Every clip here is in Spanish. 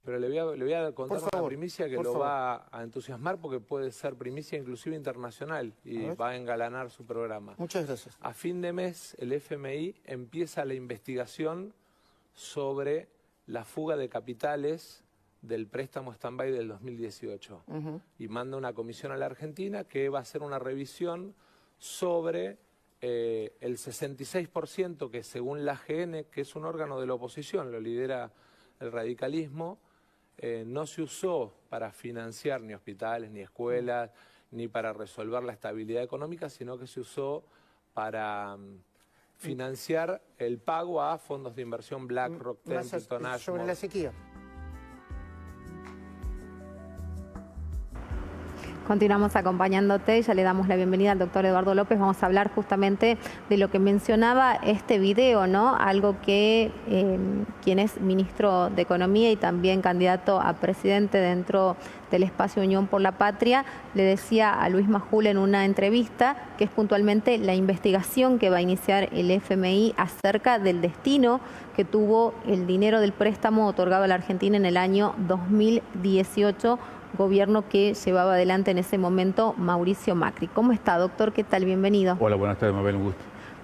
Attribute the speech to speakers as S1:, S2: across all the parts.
S1: Pero le voy a contar una primicia que lo
S2: favor.
S1: va a entusiasmar porque puede ser primicia inclusive internacional y va a engalanar su programa.
S2: Muchas gracias.
S1: A fin de mes el FMI empieza la investigación sobre la fuga de capitales del préstamo stand-by del 2018 y manda una comisión a la Argentina que va a hacer una revisión sobre el 66% que según la AGN, que es un órgano de la oposición, lo lidera el radicalismo, no se usó para financiar ni hospitales, ni escuelas, ni para resolver la estabilidad económica, sino que se usó para financiar el pago a fondos de inversión BlackRock, Templeton,
S2: Sobre
S1: Ashmore.
S2: la sequía.
S3: Continuamos acompañándote, ya le damos la bienvenida al doctor Eduardo López. Vamos a hablar justamente de lo que mencionaba este video, ¿no? Algo que quien es ministro de Economía y también candidato a presidente dentro del espacio Unión por la Patria, le decía a Luis Majul en una entrevista que es puntualmente la investigación que va a iniciar el FMI acerca del destino que tuvo el dinero del préstamo otorgado a la Argentina en el año 2018, gobierno que llevaba adelante en ese momento Mauricio Macri. ¿Cómo está, doctor? ¿Qué tal? Bienvenido.
S4: Hola, buenas tardes, Mabel, un gusto.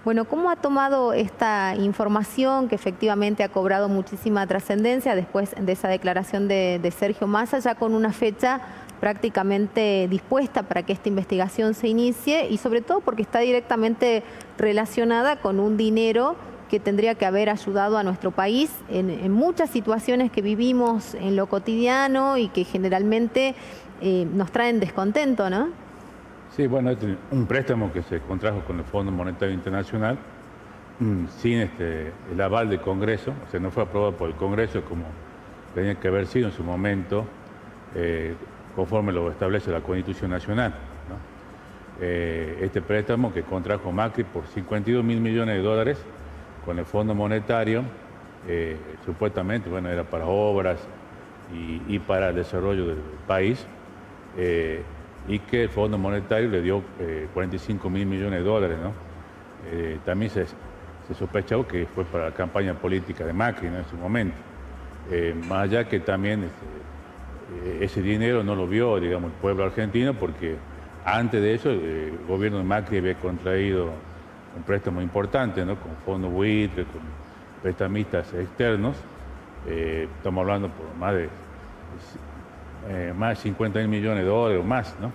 S3: Bueno, ¿cómo ha tomado esta información que efectivamente ha cobrado muchísima trascendencia después de esa declaración de Sergio Massa, ya con una fecha prácticamente dispuesta para que esta investigación se inicie y sobre todo porque está directamente relacionada con un dinero que tendría que haber ayudado a nuestro país en muchas situaciones que vivimos en lo cotidiano y que generalmente nos traen descontento, ¿no?
S4: Sí, bueno, es un préstamo que se contrajo con el Fondo Monetario Internacional sin el aval del Congreso, o sea, no fue aprobado por el Congreso como tenía que haber sido en su momento, conforme lo establece la Constitución Nacional, ¿no? Este préstamo que contrajo Macri por 52.000 millones de dólares con el Fondo Monetario, supuestamente, bueno, era para obras y para el desarrollo del país, y que el Fondo Monetario le dio 45.000 millones de dólares, ¿no? También se sospechó que fue para la campaña política de Macri, ¿no? En su momento. Más allá que también ese dinero no lo vio, digamos, el pueblo argentino, porque antes de eso el gobierno de Macri había contraído un préstamo importante, ¿no? Con fondos buitre, con prestamistas externos. Estamos hablando por más de 50.000 millones de dólares o más, ¿no?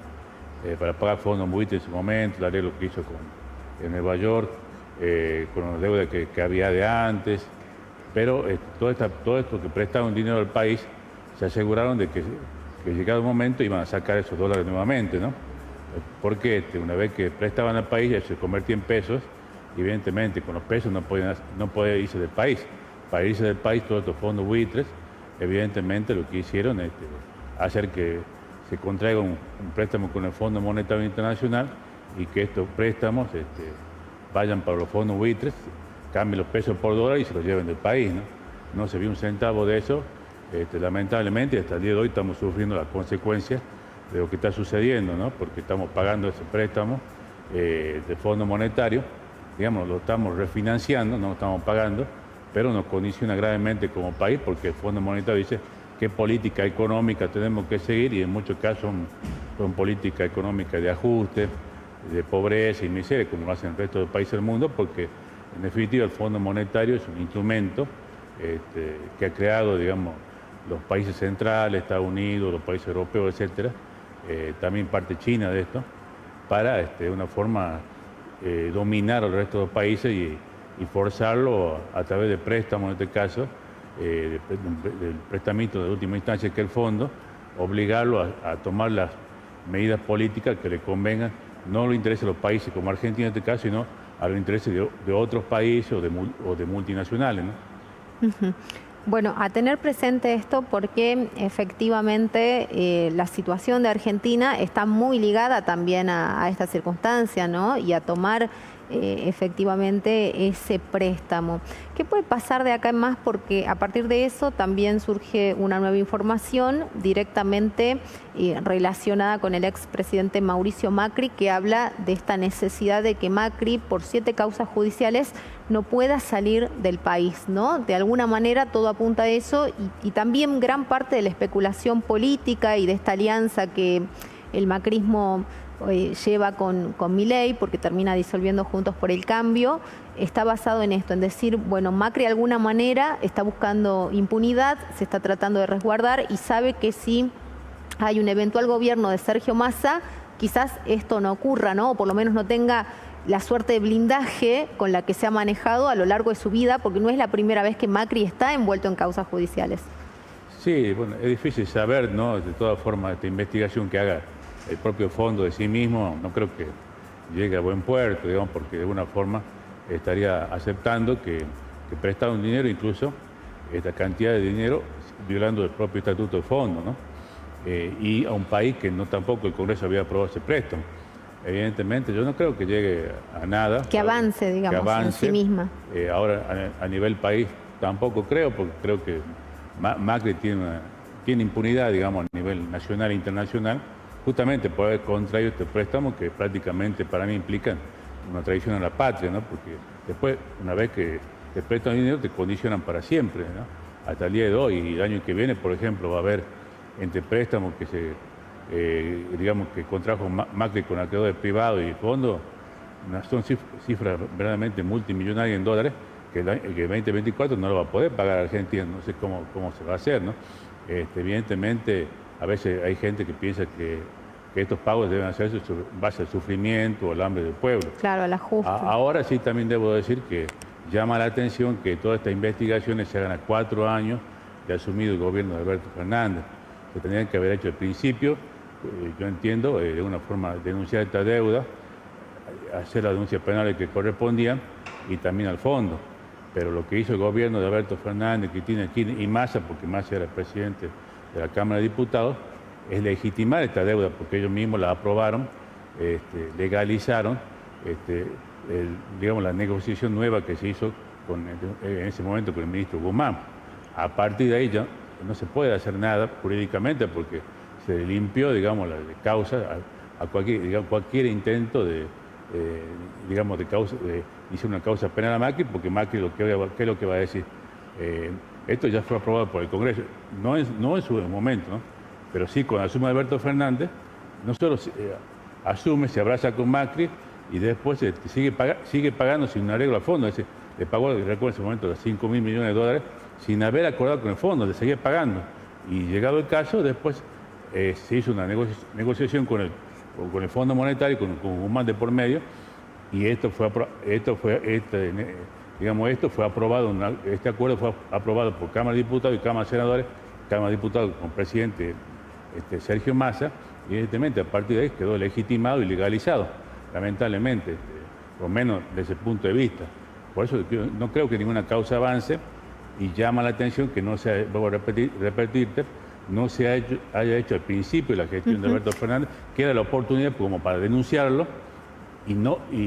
S4: Para pagar fondos buitre en su momento, el arreglo que hizo en Nueva York, con la deuda que había de antes. Pero todo esto que prestaron dinero al país, se aseguraron de que llegado el momento iban a sacar esos dólares nuevamente, ¿no? Porque una vez que prestaban al país ya se convertía en pesos y evidentemente con los pesos no podía irse del país. Para irse del país todos estos fondos buitres, evidentemente lo que hicieron es hacer que se contraiga un préstamo con el Fondo Monetario Internacional y que estos préstamos vayan para los fondos buitres, cambien los pesos por dólares y se los lleven del país, ¿no? No se vio un centavo de eso, lamentablemente hasta el día de hoy estamos sufriendo las consecuencias de lo que está sucediendo, ¿no? Porque estamos pagando ese préstamo de Fondo Monetario, digamos, lo estamos refinanciando, no lo estamos pagando, pero nos condiciona gravemente como país porque el Fondo Monetario dice qué política económica tenemos que seguir y en muchos casos son políticas económicas de ajuste, de pobreza y miseria, como lo hacen el resto de los países del mundo, porque en definitiva el Fondo Monetario es un instrumento que ha creado, digamos, los países centrales, Estados Unidos, los países europeos, etcétera, también parte China de esto, para de una forma dominar al resto de los países y forzarlo a través de préstamos, en este caso, del prestamito de última instancia que es el fondo, obligarlo a tomar las medidas políticas que le convengan, no a los intereses de los países como Argentina en este caso, sino a los intereses de otros países o de multinacionales, ¿no?
S3: Bueno, a tener presente esto porque efectivamente la situación de Argentina está muy ligada también a esta circunstancia, ¿no? Y a tomar efectivamente ese préstamo. ¿Qué puede pasar de acá en más? Porque a partir de eso también surge una nueva información directamente relacionada con el expresidente Mauricio Macri, que habla de esta necesidad de que Macri, por 7 causas judiciales, no pueda salir del país, ¿no? De alguna manera todo apunta a eso y también gran parte de la especulación política y de esta alianza que el macrismo lleva con Milei, porque termina disolviendo Juntos por el Cambio, está basado en esto, en decir, bueno, Macri de alguna manera está buscando impunidad, se está tratando de resguardar y sabe que si hay un eventual gobierno de Sergio Massa, quizás esto no ocurra, ¿no? O por lo menos no tenga la suerte de blindaje con la que se ha manejado a lo largo de su vida, porque no es la primera vez que Macri está envuelto en causas judiciales.
S4: Sí, bueno, es difícil saber, ¿no? De todas formas, esta investigación que haga el propio fondo de sí mismo, no creo que llegue a buen puerto, digamos, porque de alguna forma estaría aceptando que prestaron dinero, incluso esta cantidad de dinero, violando el propio estatuto del fondo, ¿no? Y a un país que no tampoco el Congreso había aprobado ese préstamo. Evidentemente, yo no creo que llegue a nada.
S3: Que avance, digamos, que avance, en sí misma.
S4: Ahora, a nivel país, tampoco creo, porque creo que Macri tiene impunidad, digamos, a nivel nacional e internacional, justamente por haber contraído este préstamo que prácticamente para mí implica una traición a la patria, ¿no? Porque después, una vez que te prestan dinero, te condicionan para siempre, ¿no? Hasta el día de hoy y el año que viene, por ejemplo, va a haber entre préstamos que digamos que contrajo Macri con acreedores privados y fondos, son cifras verdaderamente multimillonarias en dólares que el 2024 no lo va a poder pagar Argentina, no sé cómo se va a hacer, ¿no? Evidentemente, a veces hay gente que piensa que estos pagos deben hacerse en base al sufrimiento o al hambre del pueblo.
S3: Claro, al ajuste.
S4: Ahora sí también debo decir que llama la atención que todas estas investigaciones se hagan a 4 años de asumido el gobierno de Alberto Fernández. Se tendrían que haber hecho al principio, yo entiendo, de una forma denunciar esta deuda, hacer las denuncias penales que correspondían y también al fondo. Pero lo que hizo el gobierno de Alberto Fernández, Cristina Kirchner y Massa, porque Massa era el presidente de la Cámara de Diputados, es legitimar esta deuda, porque ellos mismos la aprobaron, legalizaron, digamos, la negociación nueva que se hizo en ese momento con el ministro Guzmán. A partir de ahí ya no se puede hacer nada jurídicamente porque se limpió, digamos, la causa a cualquier intento de hizo una causa penal a Macri, porque Macri ¿qué es lo que va a decir? Esto ya fue aprobado por el Congreso, no en su momento, ¿no? Pero sí cuando asume Alberto Fernández, no solo asume, se abraza con Macri y después sigue pagando sin un arreglo a fondo. Es decir, le pagó, recuerdo en ese momento, los 5.000 millones de dólares sin haber acordado con el fondo, le seguía pagando. Y llegado el caso, después se hizo una negociación con el Fondo Monetario, con Guzmán de por medio, y esto fue aprobado, este acuerdo fue aprobado por Cámara de Diputados y Cámara de Senadores, Cámara de Diputados con presidente Sergio Massa, y evidentemente a partir de ahí quedó legitimado y legalizado, lamentablemente, por lo menos desde ese punto de vista. Por eso yo no creo que ninguna causa avance y llama la atención que no se, vuelvo a repetirte, no se haya hecho al principio de la gestión de Alberto Fernández, que era la oportunidad como para denunciarlo y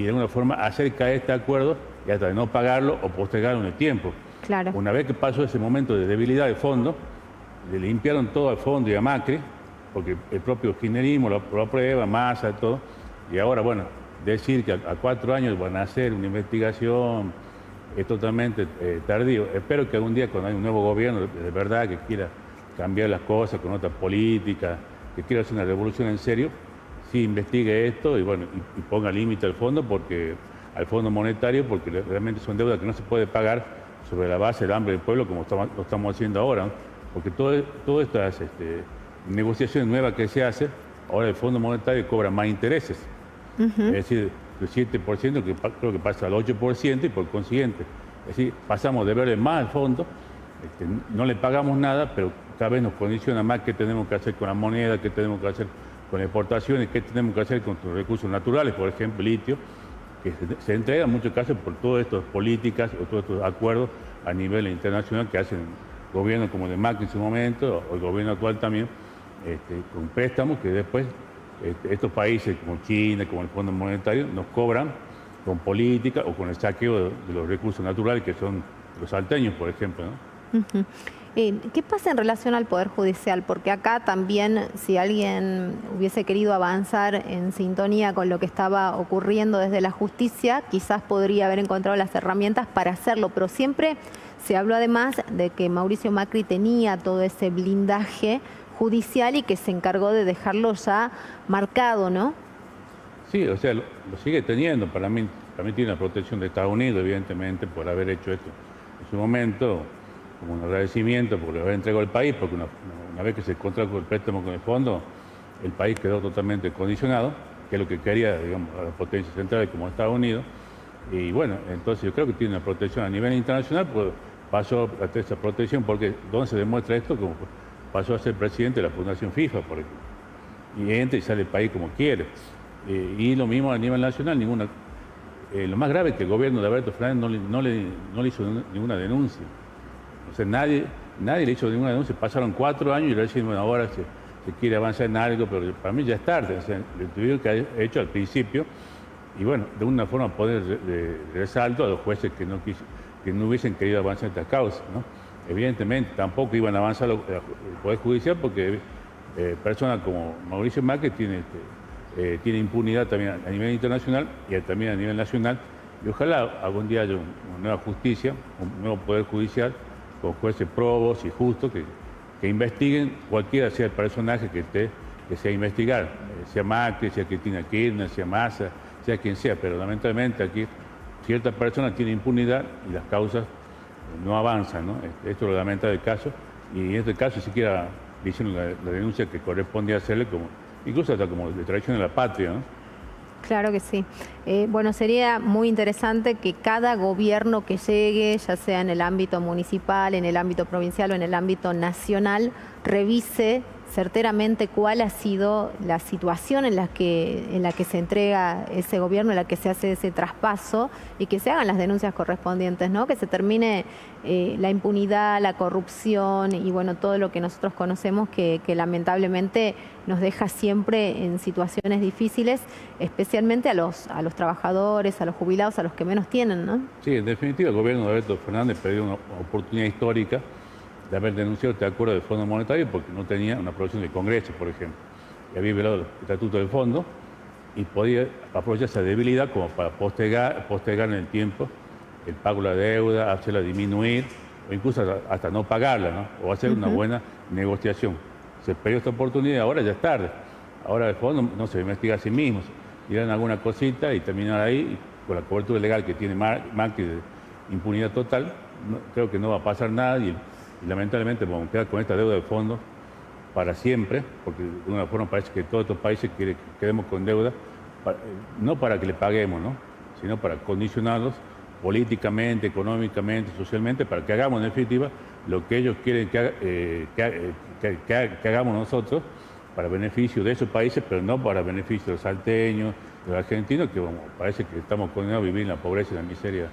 S4: de alguna forma hacer caer este acuerdo y hasta de no pagarlo o postergarlo en el tiempo.
S3: Claro.
S4: Una vez que pasó ese momento de debilidad del fondo, le limpiaron todo al fondo y a Macri, porque el propio kirchnerismo lo aprueba, Massa, todo, y ahora, bueno, decir que a 4 años van a hacer una investigación es totalmente tardío. Espero que algún día cuando haya un nuevo gobierno de verdad que quiera cambiar las cosas con otra política, que quiera hacer una revolución en serio, sí investigue esto y bueno, y ponga límite al fondo monetario, porque realmente son deudas que no se puede pagar sobre la base del hambre del pueblo como lo estamos haciendo ahora, ¿no? Porque todas estas negociaciones nuevas que se hacen, ahora el Fondo Monetario cobra más intereses. Es decir, el 7% que creo que pasa al 8% y por consiguiente, es decir, pasamos de verle más al fondo, no le pagamos nada, pero cada vez nos condiciona más qué tenemos que hacer con la moneda, qué tenemos que hacer con exportaciones, qué tenemos que hacer con los recursos naturales, por ejemplo, litio, que se entrega en muchos casos por todas estas políticas o todos estos acuerdos a nivel internacional que hacen gobiernos como el de Macri en su momento, o el gobierno actual también, con préstamos que después estos países como China, como el Fondo Monetario, nos cobran con política o con el saqueo de los recursos naturales que son los salteños, por ejemplo, ¿no?
S3: Uh-huh. ¿Qué pasa en relación al Poder Judicial? Porque acá también, si alguien hubiese querido avanzar en sintonía con lo que estaba ocurriendo desde la justicia, quizás podría haber encontrado las herramientas para hacerlo, pero siempre se habló además de que Mauricio Macri tenía todo ese blindaje judicial y que se encargó de dejarlo ya marcado, ¿no?
S4: Sí, o sea, lo sigue teniendo. Para mí tiene la protección de Estados Unidos, evidentemente, por haber hecho esto en su momento, como un agradecimiento por haber entregado el país, porque una vez que se contrajo el préstamo con el fondo, el país quedó totalmente condicionado, que es lo que quería, digamos, a las potencias centrales como Estados Unidos. Y bueno, entonces yo creo que tiene una protección a nivel internacional, pues pasó a tener esa protección, porque ¿dónde se demuestra esto? Como pasó a ser presidente de la Fundación FIFA, por ejemplo. Y entra y sale del país como quiere. Y lo mismo a nivel nacional, lo más grave es que el gobierno de Alberto Fernández no le hizo ninguna denuncia. O sea, nadie le hizo ninguna denuncia. Pasaron 4 años y le decían, bueno, ahora se quiere avanzar en algo, pero para mí ya es tarde. O sea, le tuvieron que haber hecho al principio y bueno, de una forma poner de resalto a los jueces que no hubiesen querido avanzar en estas causas, ¿no? Evidentemente tampoco iban a avanzar el Poder Judicial porque personas como Mauricio Macri tiene impunidad también a nivel internacional y también a nivel nacional, y ojalá algún día haya una nueva justicia, un nuevo Poder Judicial con jueces probos y justos que investiguen cualquiera sea el personaje que sea investigar, sea Macri, sea Cristina Kirchner, sea Massa, sea quien sea, pero lamentablemente aquí cierta persona tiene impunidad y las causas no avanzan, ¿no? Esto es lo lamentable del caso, y en este caso siquiera le hicieron la denuncia que correspondía hacerle, incluso hasta como de traición a la patria, ¿no?
S3: Claro que sí. Bueno, sería muy interesante que cada gobierno que llegue, ya sea en el ámbito municipal, en el ámbito provincial o en el ámbito nacional, revise certeramente cuál ha sido la situación en la que se entrega ese gobierno, en la que se hace ese traspaso y que se hagan las denuncias correspondientes, ¿no? Que se termine la impunidad, la corrupción y bueno, todo lo que nosotros conocemos que lamentablemente nos deja siempre en situaciones difíciles, especialmente a los trabajadores, a los jubilados, a los que menos tienen, ¿no?
S4: Sí, en definitiva el gobierno de Alberto Fernández perdió una oportunidad histórica de haber denunciado este acuerdo del Fondo Monetario porque no tenía una aprobación del Congreso, por ejemplo, y había violado el estatuto del fondo y podía aprovechar esa debilidad como para postergar en el tiempo el pago de la deuda, hacerla disminuir o incluso hasta no pagarla, ¿no? O hacer una buena negociación. Se perdió esta oportunidad y ahora ya es tarde. Ahora el fondo no se investiga a sí mismo, dirán alguna cosita y terminar ahí y con la cobertura legal que tiene Macri de impunidad total, creo que no va a pasar nada y lamentablemente vamos a quedar con esta deuda de fondo para siempre, porque de una forma parece que todos estos países quedemos con deuda, no para que le paguemos, ¿no? Sino para condicionarlos políticamente, económicamente, socialmente, para que hagamos en definitiva lo que ellos quieren que hagamos nosotros para beneficio de esos países, pero no para beneficio de los salteños, de los argentinos, que bueno, parece que estamos condenados a vivir en la pobreza y la miseria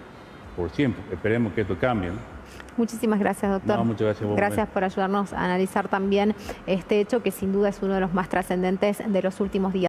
S4: por siempre. Esperemos que esto cambie, ¿no?
S3: Muchísimas gracias, doctor.
S4: No, muchas gracias a vos.
S3: Gracias por ayudarnos a analizar también este hecho que sin duda es uno de los más trascendentes de los últimos días.